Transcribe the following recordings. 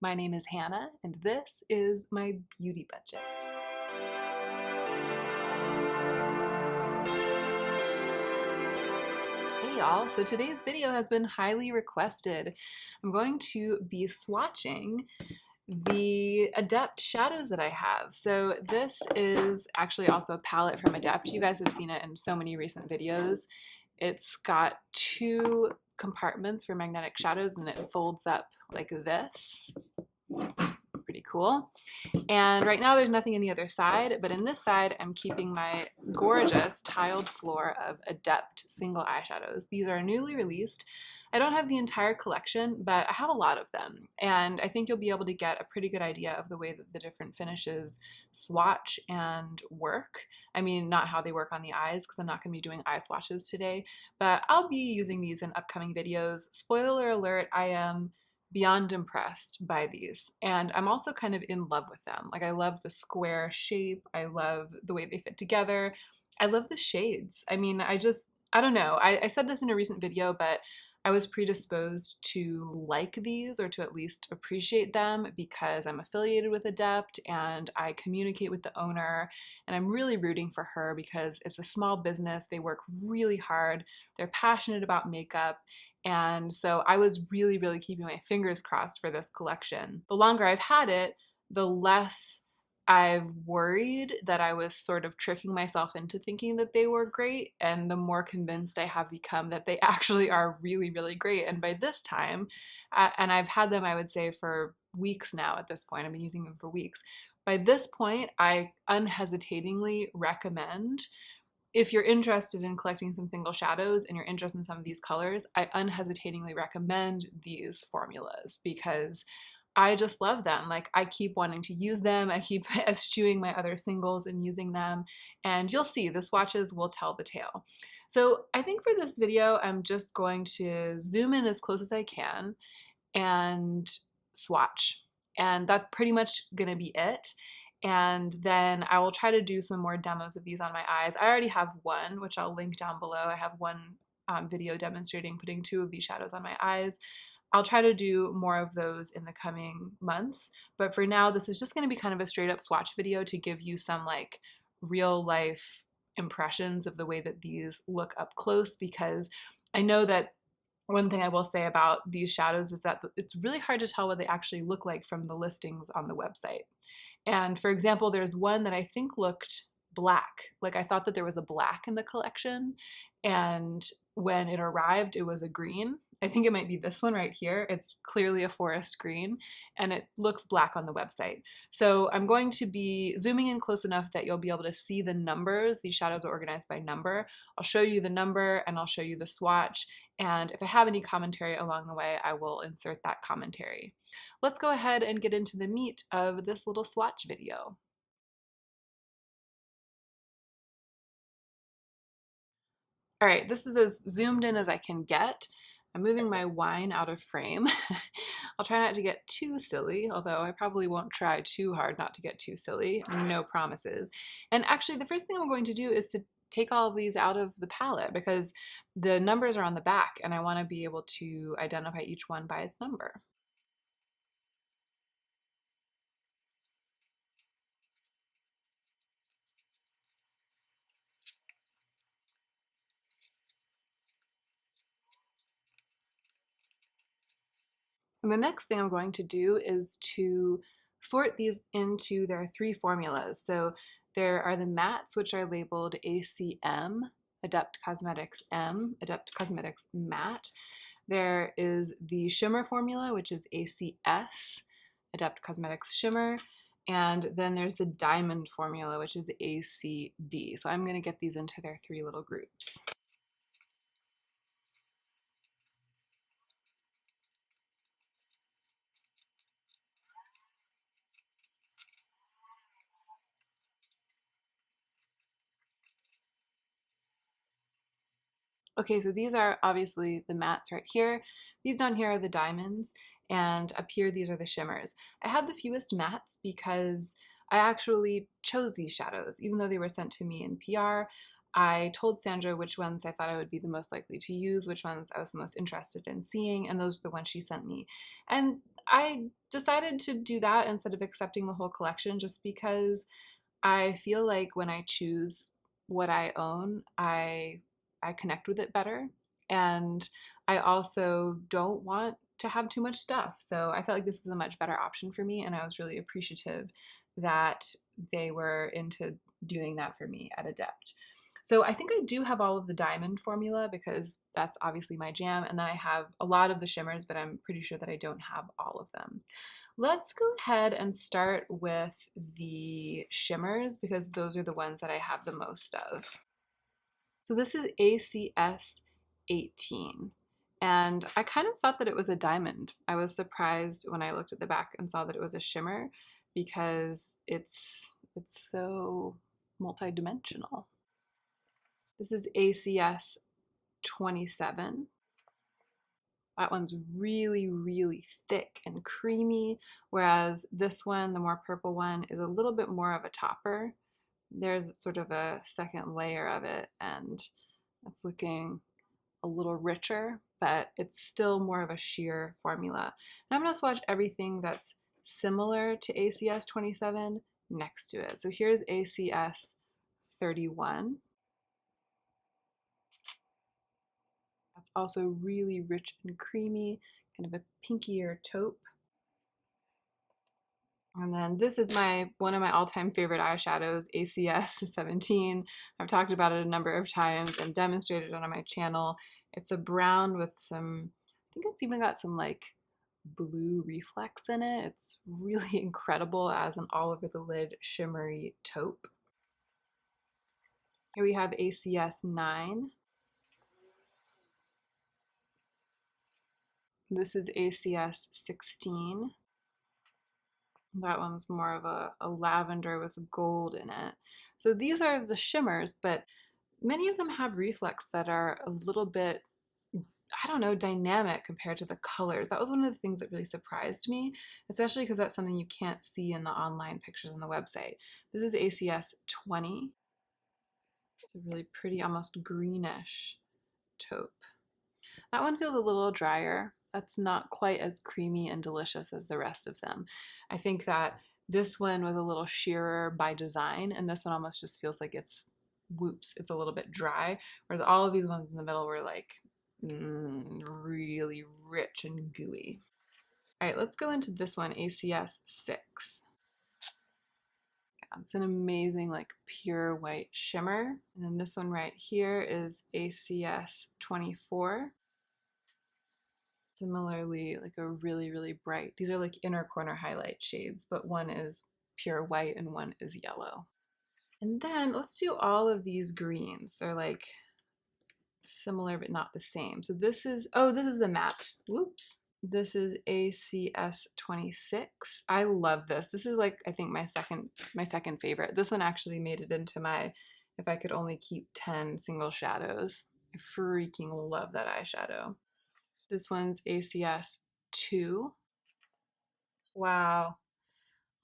My name is Hannah, and this is my beauty budget. Hey y'all, so today's video has been highly requested. I'm going to be swatching the ADEPT shadows that I have. So this is actually also a palette from ADEPT. You guys have seen it in so many recent videos. It's got two compartments for magnetic shadows and it folds up like this. Pretty cool. And right now there's nothing in the other side, but in this side I'm keeping my gorgeous tiled floor of ADEPT single eyeshadows. These are newly released. I don't have the entire collection, but I have a lot of them, and I think you'll be able to get a pretty good idea of the way that the different finishes swatch and work. I mean, not how they work on the eyes, because I'm not going to be doing eye swatches today, but I'll be using these in upcoming videos. Spoiler alert, I am beyond impressed by these, and I'm also kind of in love with them. Like, I love the square shape, I love the way they fit together, I love the shades. I mean, I don't know. I said this in a recent video, but I was predisposed to like these, or to at least appreciate them, because I'm affiliated with ADEPT and I communicate with the owner, and I'm really rooting for her because it's a small business. They work really hard. They're passionate about makeup. And so I was really, really keeping my fingers crossed for this collection. The longer I've had it, the less I've worried that I was sort of tricking myself into thinking that they were great, and the more convinced I have become that they actually are really, really great. And by this time, and I've had them, I would say, for weeks now at this point, I've been using them for weeks. By this point, I unhesitatingly recommend, if you're interested in collecting some single shadows and you're interested in some of these colors, I unhesitatingly recommend these formulas because I just love them. Like, I keep wanting to use them. I keep eschewing my other singles and using them. And you'll see the swatches will tell the tale. So I think for this video, I'm just going to zoom in as close as I can and swatch. And that's pretty much going to be it. And then I will try to do some more demos of these on my eyes. I already have one, which I'll link down below. I have one video demonstrating putting two of these shadows on my eyes. I'll try to do more of those in the coming months, but for now, this is just going to be kind of a straight up swatch video to give you some like real life impressions of the way that these look up close, because I know that one thing I will say about these shadows is that it's really hard to tell what they actually look like from the listings on the website. And for example, there's one that I think looked black. Like, I thought that there was a black in the collection, and when it arrived, it was a green. I think it might be this one right here. It's clearly a forest green, and it looks black on the website. So I'm going to be zooming in close enough that you'll be able to see the numbers. These shadows are organized by number. I'll show you the number and I'll show you the swatch. And if I have any commentary along the way, I will insert that commentary. Let's go ahead and get into the meat of this little swatch video. All right, this is as zoomed in as I can get. I'm moving my wine out of frame. I'll try not to get too silly, although I probably won't try too hard not to get too silly. No promises. And actually, the first thing I'm going to do is to take all of these out of the palette, because the numbers are on the back and I want to be able to identify each one by its number. And the next thing I'm going to do is to sort these into their three formulas. So there are the mattes, which are labeled ACM, ADEPT Cosmetics M, ADEPT Cosmetics Matte. There is the shimmer formula, which is ACS, ADEPT Cosmetics Shimmer. And then there's the diamond formula, which is ACD. So I'm going to get these into their three little groups. Okay, so these are obviously the mattes right here. These down here are the diamonds, and up here these are the shimmers. I had the fewest mattes because I actually chose these shadows. Even though they were sent to me in PR, I told Sandra which ones I thought I would be the most likely to use, which ones I was the most interested in seeing, and those are the ones she sent me. And I decided to do that instead of accepting the whole collection just because I feel like when I choose what I own, I connect with it better. And I also don't want to have too much stuff. So I felt like this was a much better option for me, and I was really appreciative that they were into doing that for me at ADEPT. So I think I do have all of the diamond formula because that's obviously my jam, and then I have a lot of the shimmers, but I'm pretty sure that I don't have all of them. Let's go ahead and start with the shimmers because those are the ones that I have the most of. So this is ACS 18. And I kind of thought that it was a diamond. I was surprised when I looked at the back and saw that it was a shimmer because it's so multidimensional. This is ACS 27. That one's really, really thick and creamy, whereas this one, the more purple one, is a little bit more of a topper. There's sort of a second layer of it, and it's looking a little richer, but it's still more of a sheer formula. And I'm going to swatch everything that's similar to ACS 27 next to it. So here's ACS 31. That's also really rich and creamy, kind of a pinkier taupe. And then this is one of my all-time favorite eyeshadows, ACS 17. I've talked about it a number of times and demonstrated it on my channel. It's a brown with some, I think it's even got some like blue reflex in it. It's really incredible as an all over the lid shimmery taupe. Here we have ACS 9. This is ACS 16. That one's more of a lavender with gold in it. So these are the shimmers, but many of them have reflex that are a little bit, I don't know, dynamic compared to the colors. That was one of the things that really surprised me, especially because that's something you can't see in the online pictures on the website. This is ACS 20. It's a really pretty, almost greenish taupe. That one feels a little drier. That's not quite as creamy and delicious as the rest of them. I think that this one was a little sheerer by design, and this one almost just feels like it's a little bit dry, whereas all of these ones in the middle were like really rich and gooey. All right, let's go into this one, ACS 6. Yeah, it's an amazing like pure white shimmer. And then this one right here is ACS 24. Similarly, like a really, really bright, these are like inner corner highlight shades, but one is pure white and one is yellow. And then let's do all of these greens. They're like similar, but not the same. So this is, oh, this is a matte, whoops. This is ACS 26. I love this. This is like, I think my second favorite. This one actually made it into my, if I could only keep 10 single shadows. I freaking love that eyeshadow. This one's ACS 2. Wow.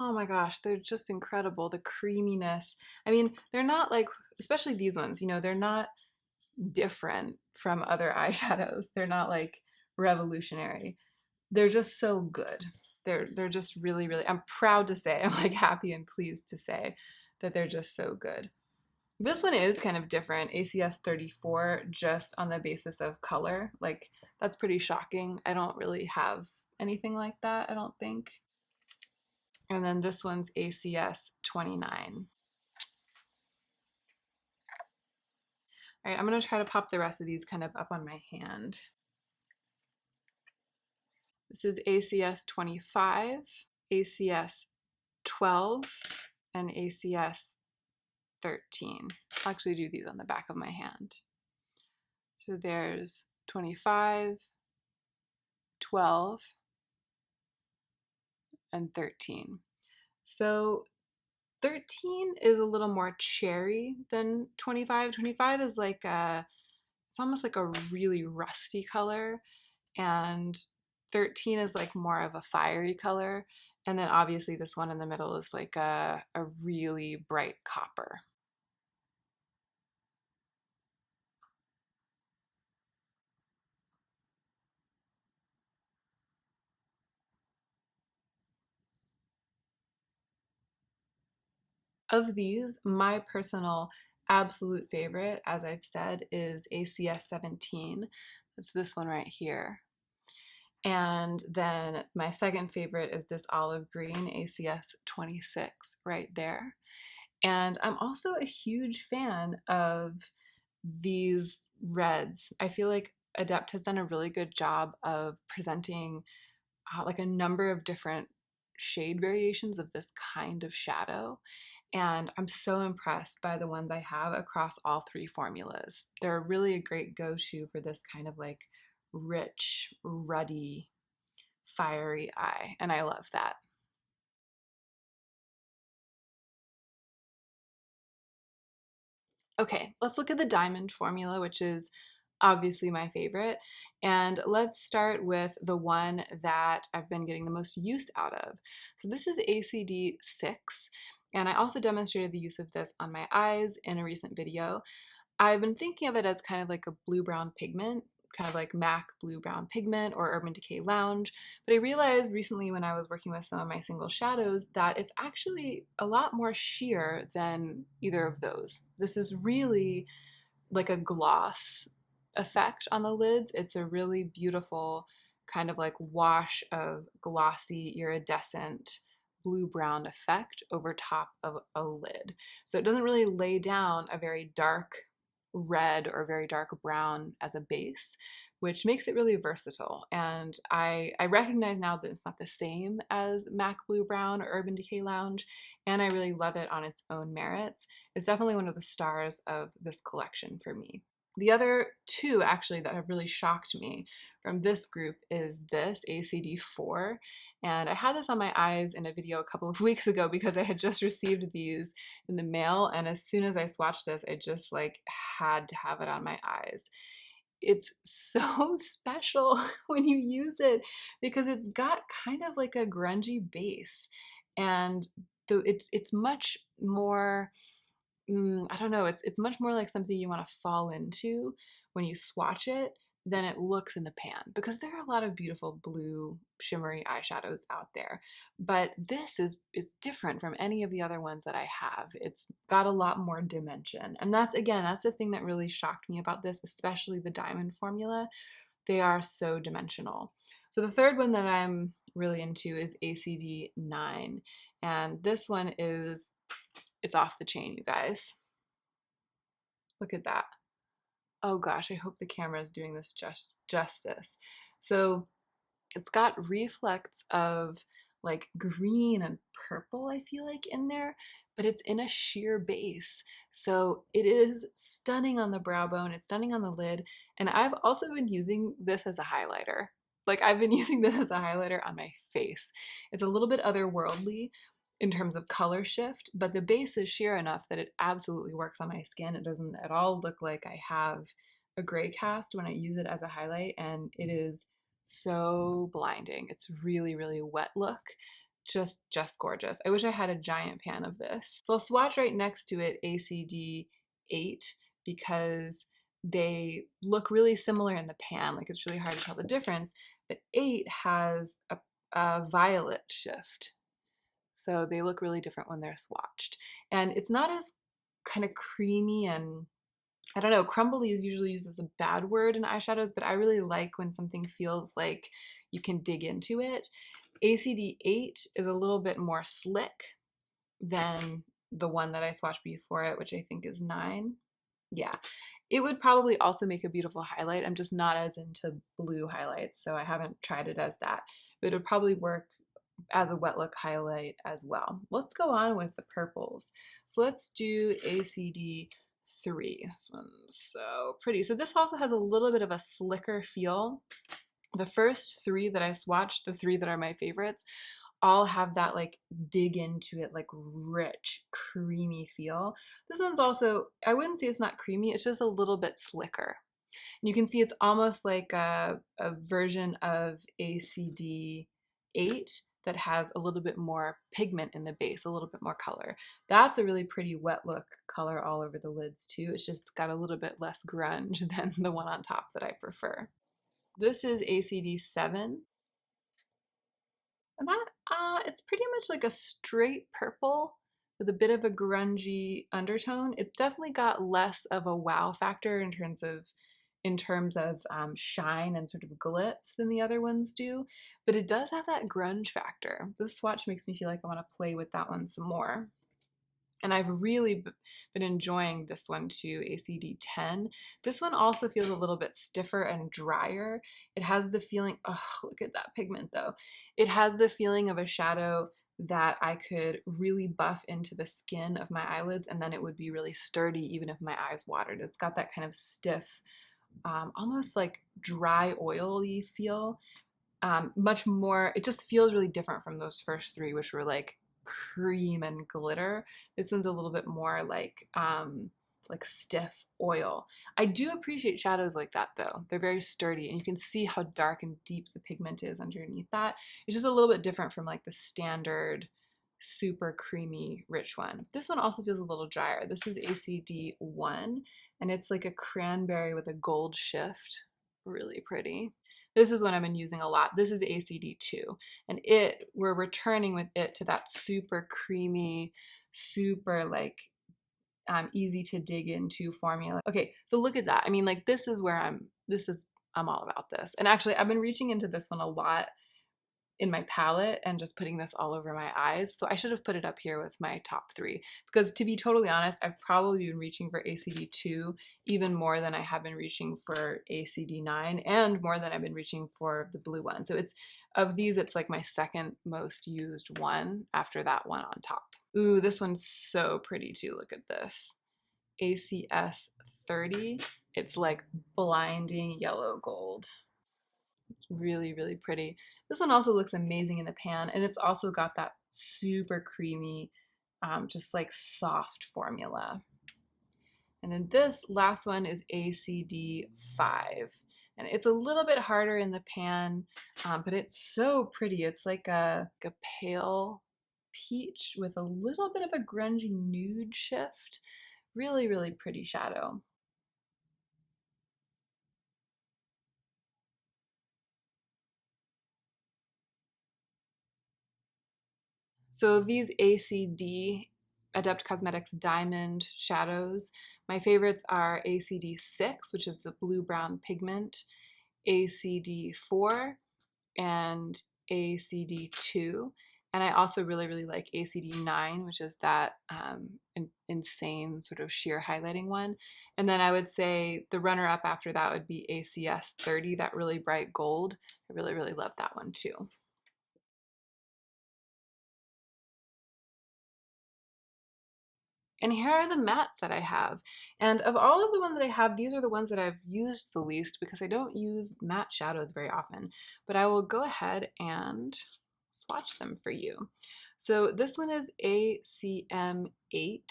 Oh my gosh, they're just incredible. The creaminess. I mean, they're not like, especially these ones, you know, they're not different from other eyeshadows. They're not like revolutionary. They're just so good. They're just really, really, I'm proud to say, I'm like happy and pleased to say that they're just so good. This one is kind of different, ACS 34, just on the basis of color. Like, that's pretty shocking. I don't really have anything like that, I don't think. And then this one's ACS 29. All right, I'm gonna try to pop the rest of these kind of up on my hand. This is ACS 25, ACS 12, and ACS 13. I'll actually do these on the back of my hand. So there's 25, 12, and 13. So 13 is a little more cherry than 25. 25 is like it's almost like a really rusty color, and 13 is like more of a fiery color. And then obviously this one in the middle is like a really bright copper. Of these, my personal absolute favorite, as I've said, is ACS 17. That's this one right here. And then my second favorite is this olive green ACS 26 right there. And I'm also a huge fan of these reds. I feel like Adept has done a really good job of presenting like a number of different shade variations of this kind of shadow. And I'm so impressed by the ones I have across all three formulas. They're really a great go-to for this kind of like rich, ruddy, fiery eye, and I love that. Okay, let's look at the diamond formula, which is obviously my favorite. And let's start with the one that I've been getting the most use out of. So this is ACD 6, and I also demonstrated the use of this on my eyes in a recent video. I've been thinking of it as kind of like a blue-brown pigment, kind of like MAC blue-brown pigment or Urban Decay Lounge. But I realized recently when I was working with some of my single shadows that it's actually a lot more sheer than either of those. This is really like a gloss effect on the lids. It's a really beautiful kind of like wash of glossy iridescent blue-brown effect over top of a lid. So it doesn't really lay down a very dark red or very dark brown as a base, which makes it really versatile. And I recognize now that it's not the same as MAC Blue Brown or Urban Decay Lounge, and I really love it on its own merits. It's definitely one of the stars of this collection for me. The other two actually that have really shocked me from this group is this ACD4, and I had this on my eyes in a video a couple of weeks ago because I had just received these in the mail, and as soon as I swatched this, I just like had to have it on my eyes. It's so special when you use it because it's got kind of like a grungy base, and it's much more I don't know, it's much more like something you want to fall into when you swatch it than it looks in the pan, because there are a lot of beautiful blue shimmery eyeshadows out there, but this is different from any of the other ones that I have. It's got a lot more dimension, and that's again, that's the thing that really shocked me about this, especially the diamond formula. They are so dimensional. So the third one that I'm really into is ACD 9, and this one is, it's off the chain, you guys. Look at that. Oh gosh, I hope the camera is doing this justice. So it's got reflects of like green and purple, I feel like, in there, but it's in a sheer base. So it is stunning on the brow bone, it's stunning on the lid, and I've also been using this as a highlighter. Like I've been using this as a highlighter on my face. It's a little bit otherworldly in terms of color shift, but the base is sheer enough that it absolutely works on my skin. It doesn't at all look like I have a gray cast when I use it as a highlight, and it is so blinding. It's really, really wet look. Just gorgeous. I wish I had a giant pan of this. So I'll swatch right next to it ACD 8 because they look really similar in the pan. Like it's really hard to tell the difference, but 8 has a violet shift. So they look really different when they're swatched. And it's not as kind of creamy and, I don't know, crumbly is usually used as a bad word in eyeshadows, but I really like when something feels like you can dig into it. ACD 8 is a little bit more slick than the one that I swatched before it, which I think is 9. Yeah, it would probably also make a beautiful highlight. I'm just not as into blue highlights, so I haven't tried it as that. But it would probably work as a wet look highlight as well. Let's go on with the purples. So let's do ACD 3. This one's so pretty. So this also has a little bit of a slicker feel. The first 3 that I swatched, the 3 that are my favorites, all have that like dig into it, like rich, creamy feel. This one's also, I wouldn't say it's not creamy, it's just a little bit slicker. And you can see it's almost like a version of ACD 8 that has a little bit more pigment in the base, a little bit more color. That's a really pretty wet look color all over the lids too. It's just got a little bit less grunge than the one on top that I prefer. This is ACD 7. And that, it's pretty much like a straight purple. with a bit of a grungy undertone. It's definitely got less of a wow factor in terms of shine and sort of glitz than the other ones do, but it does have that grunge factor. This swatch makes me feel like I want to play with that one some more. And I've really been enjoying this one too, ACD10. This one also feels a little bit stiffer and drier. It has the feeling, oh, look at that pigment though. It has the feeling of a shadow that I could really buff into the skin of my eyelids, and then it would be really sturdy even if my eyes watered. It's got that kind of stiff, almost like dry oily feel. Much more, it just feels really different from those first three, which were like cream and glitter. This one's a little bit more like stiff oil. I do appreciate shadows like that though. They're very sturdy, and you can see how dark and deep the pigment is underneath that. It's just a little bit different from like the standard super creamy rich one. This one also feels a little drier. This is ACD1, and it's like a cranberry with a gold shift. Really pretty. This is one I've been using a lot. This is ACD2, and we're returning with it to that super creamy, super like easy to dig into formula. Okay, so look at that. I mean, like this is where I'm all about this. And actually, I've been reaching into this one a lot in my palette and just putting this all over my eyes. So I should have put it up here with my top three, because to be totally honest, I've probably been reaching for ACD2 even more than I have been reaching for ACD9, and more than I've been reaching for the blue one. So of these, it's like my second most used one after that one on top. Ooh, this one's so pretty too. Look at this. ACS 30. It's like blinding yellow gold. Really, really pretty. This one also looks amazing in the pan, and it's also got that super creamy, just like soft formula. And then this last one is ACD 5, and it's a little bit harder in the pan, but it's so pretty. It's like a pale peach with a little bit of a grungy nude shift. Really, really pretty shadow. So of these ACD, Adept Cosmetics Diamond shadows, my favorites are ACD 6, which is the blue-brown pigment, ACD 4, and ACD 2. And I also really, really like ACD 9, which is that insane sort of sheer highlighting one. And then I would say the runner-up after that would be ACS 30, that really bright gold. I really, really love that one too. And here are the mattes that I have. And of all of the ones that I have, these are the ones that I've used the least, because I don't use matte shadows very often. But I will go ahead and swatch them for you. So this one is ACM 8.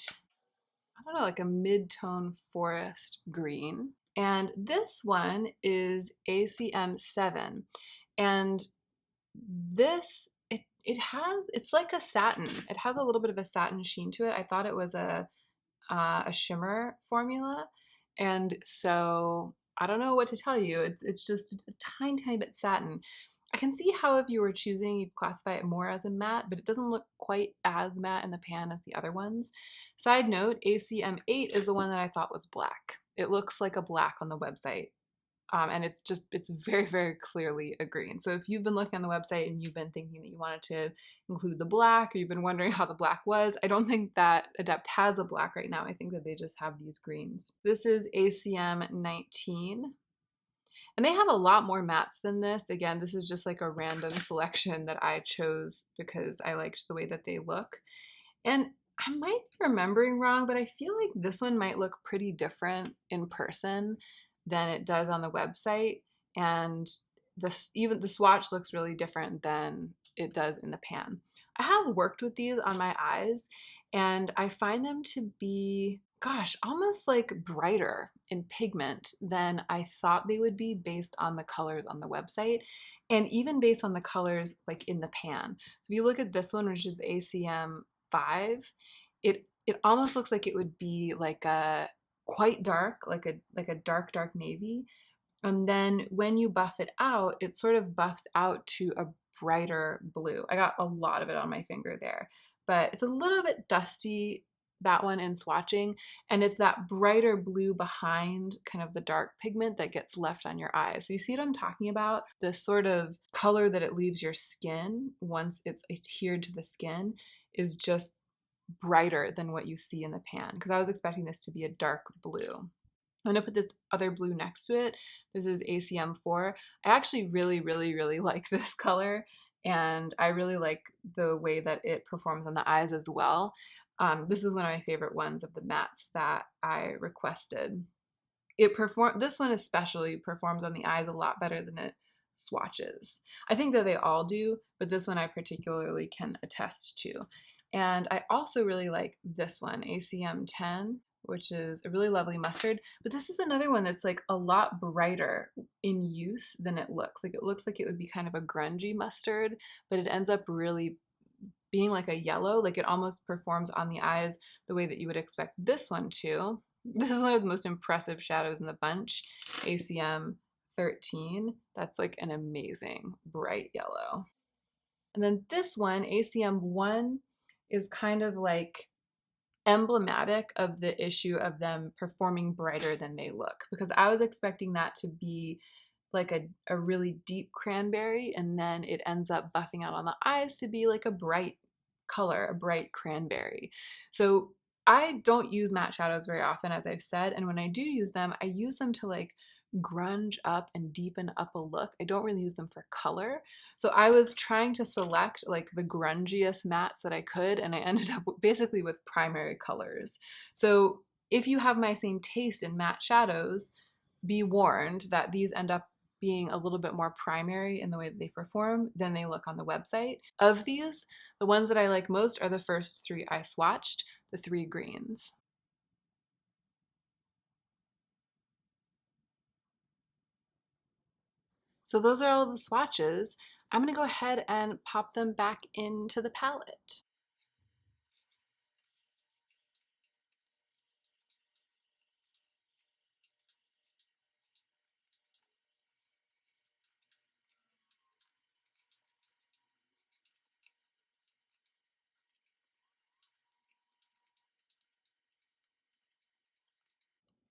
I don't know, like a mid-tone forest green. And this one is ACM 7. And this, it's like a satin. It has a little bit of a satin sheen to it. I thought it was a shimmer formula, and so I don't know what to tell you. It's just a tiny, tiny bit satin. I can see how if you were choosing, you'd classify it more as a matte, but it doesn't look quite as matte in the pan as the other ones. Side note, ACM 8 is the one that I thought was black. It looks like a black on the website. And it's very, very clearly a green. So if you've been looking on the website and you've been thinking that you wanted to include the black, or you've been wondering how the black was, I don't think that Adept has a black right now. I think that they just have these greens. This is ACM 19. And they have a lot more mattes than this. Again, this is just like a random selection that I chose because I liked the way that they look. And I might be remembering wrong, but I feel like this one might look pretty different in person than it does on the website, and even the swatch looks really different than it does in the pan. I have worked with these on my eyes, and I find them to be, gosh, almost like brighter in pigment than I thought they would be based on the colors on the website, and even based on the colors like in the pan. So if you look at this one, which is ACM 5, it almost looks like it would be like a quite dark, like a dark, dark navy. And then when you buff it out, it sort of buffs out to a brighter blue. I got a lot of it on my finger there, but it's a little bit dusty, that one in swatching, and it's that brighter blue behind kind of the dark pigment that gets left on your eyes. So you see what I'm talking about? This sort of color that it leaves your skin once it's adhered to the skin is just brighter than what you see in the pan, because I was expecting this to be a dark blue. I'm gonna put this other blue next to it. This is ACM4. I actually really like this color, and I really like the way that it performs on the eyes as well. This is one of my favorite ones of the mattes that I requested. This one especially performs on the eyes a lot better than it swatches. I think that they all do, but this one I particularly can attest to. And I also really like this one, ACM10, which is a really lovely mustard. But this is another one that's like a lot brighter in use than it looks. Like it looks like it would be kind of a grungy mustard, but it ends up really being like a yellow. Like it almost performs on the eyes the way that you would expect this one to. This is one of the most impressive shadows in the bunch, ACM 13. That's like an amazing bright yellow. And then this one, ACM 1, is kind of like emblematic of the issue of them performing brighter than they look, because I was expecting that to be like a really deep cranberry, and then it ends up buffing out on the eyes to be like a bright color, a bright cranberry. So I don't use matte shadows very often, as I've said, and when I do use them, I use them to like grunge up and deepen up a look. I don't really use them for color. So I was trying to select like the grungiest mattes that I could, and I ended up basically with primary colors. So if you have my same taste in matte shadows, be warned that these end up being a little bit more primary in the way that they perform than they look on the website. Of these, the ones that I like most are the first three I swatched, the three greens. So those are all the swatches. I'm gonna go ahead and pop them back into the palette.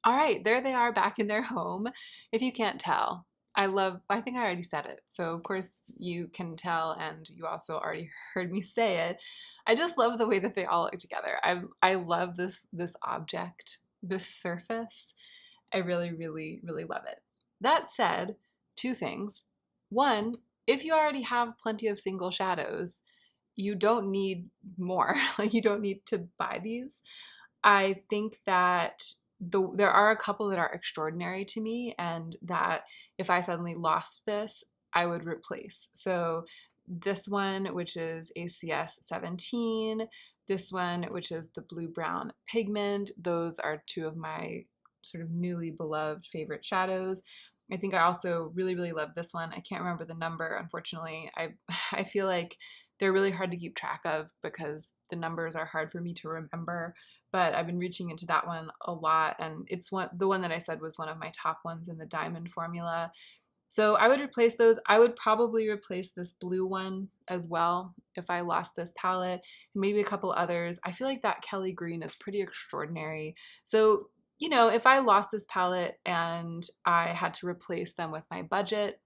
All right, there they are back in their home. If you can't tell, I think I already said it. So of course you can tell, and you also already heard me say it. I just love the way that they all look together. I love this object, this surface. I really love it. That said, two things. One, if you already have plenty of single shadows, you don't need more. Like you don't need to buy these. I think that there are a couple that are extraordinary to me, and that if I suddenly lost this, I would replace. So this one, which is ACS 17, this one, which is the blue-brown pigment, those are two of my sort of newly beloved favorite shadows. I think I also really love this one. I can't remember the number, unfortunately. I feel like they're really hard to keep track of because the numbers are hard for me to remember, but I've been reaching into that one a lot, and it's the one that I said was one of my top ones in the diamond formula. So I would replace those. I would probably replace this blue one as well if I lost this palette, and maybe a couple others. I feel like that Kelly green is pretty extraordinary. So, you know, if I lost this palette and I had to replace them with my budget,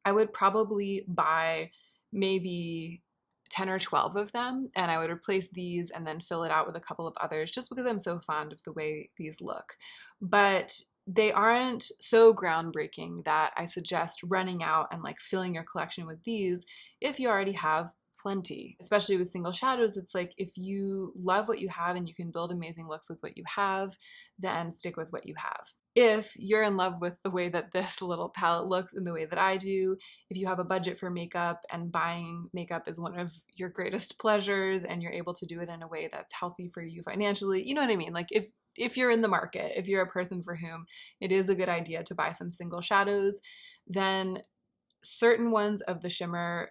I would probably buy maybe 10 or 12 of them, and I would replace these and then fill it out with a couple of others, just because I'm so fond of the way these look. But they aren't so groundbreaking that I suggest running out and like filling your collection with these if you already have plenty. Especially with single shadows, it's like if you love what you have and you can build amazing looks with what you have, then stick with what you have. If you're in love with the way that this little palette looks and the way that I do, if you have a budget for makeup and buying makeup is one of your greatest pleasures and you're able to do it in a way that's healthy for you financially, you know what I mean? Like if you're in the market, if you're a person for whom it is a good idea to buy some single shadows, then certain ones of the shimmer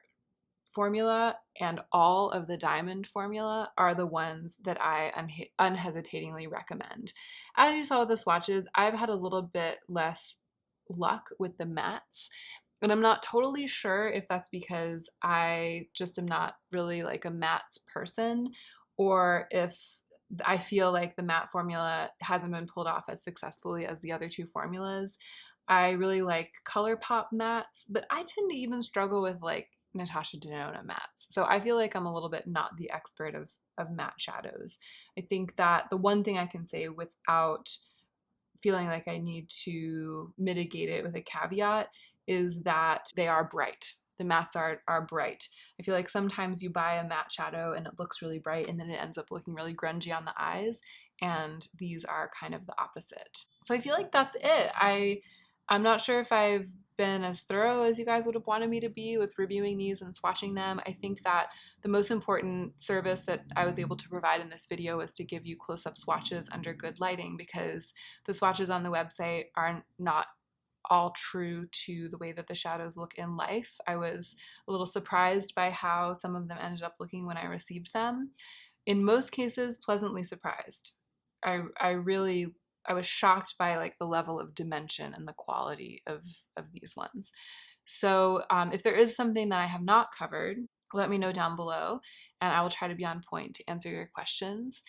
formula and all of the diamond formula are the ones that I unhesitatingly recommend. As you saw with the swatches, I've had a little bit less luck with the mattes. And I'm not totally sure if that's because I just am not really like a mattes person, or if I feel like the matte formula hasn't been pulled off as successfully as the other two formulas. I really like ColourPop mattes, but I tend to even struggle with like Natasha Denona mattes. So I feel like I'm a little bit not the expert of matte shadows. I think that the one thing I can say without feeling like I need to mitigate it with a caveat is that they are bright. The mattes are bright. I feel like sometimes you buy a matte shadow and it looks really bright and then it ends up looking really grungy on the eyes, and these are kind of the opposite. So I feel like that's it. I'm not sure if I've been as thorough as you guys would have wanted me to be with reviewing these and swatching them. I think that the most important service that I was able to provide in this video was to give you close-up swatches under good lighting, because the swatches on the website are not all true to the way that the shadows look in life. I was a little surprised by how some of them ended up looking when I received them. In most cases, pleasantly surprised. I was shocked by like the level of dimension and the quality of these ones. So if there is something that I have not covered, let me know down below and I will try to be on point to answer your questions.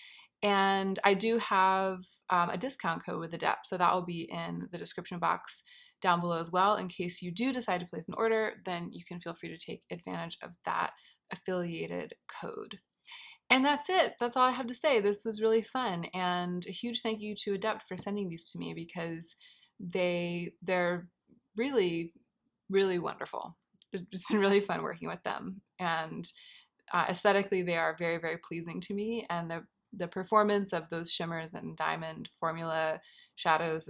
And I do have a discount code with ADEPT, so that will be in the description box down below as well. In case you do decide to place an order, then you can feel free to take advantage of that affiliated code. And that's it. That's all I have to say. This was really fun, and a huge thank you to ADEPT for sending these to me, because they're really, really wonderful. It's been really fun working with them, and aesthetically they are very, very pleasing to me, and the performance of those shimmers and diamond formula shadows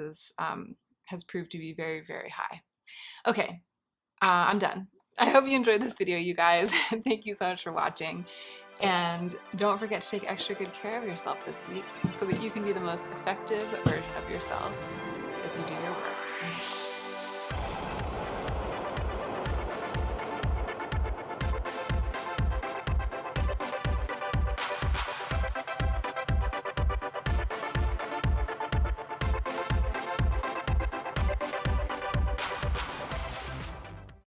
has proved to be very, very high. Okay, I'm done. I hope you enjoyed this video, you guys. Thank you so much for watching. And don't forget to take extra good care of yourself this week so that you can be the most effective version of yourself as you do your work.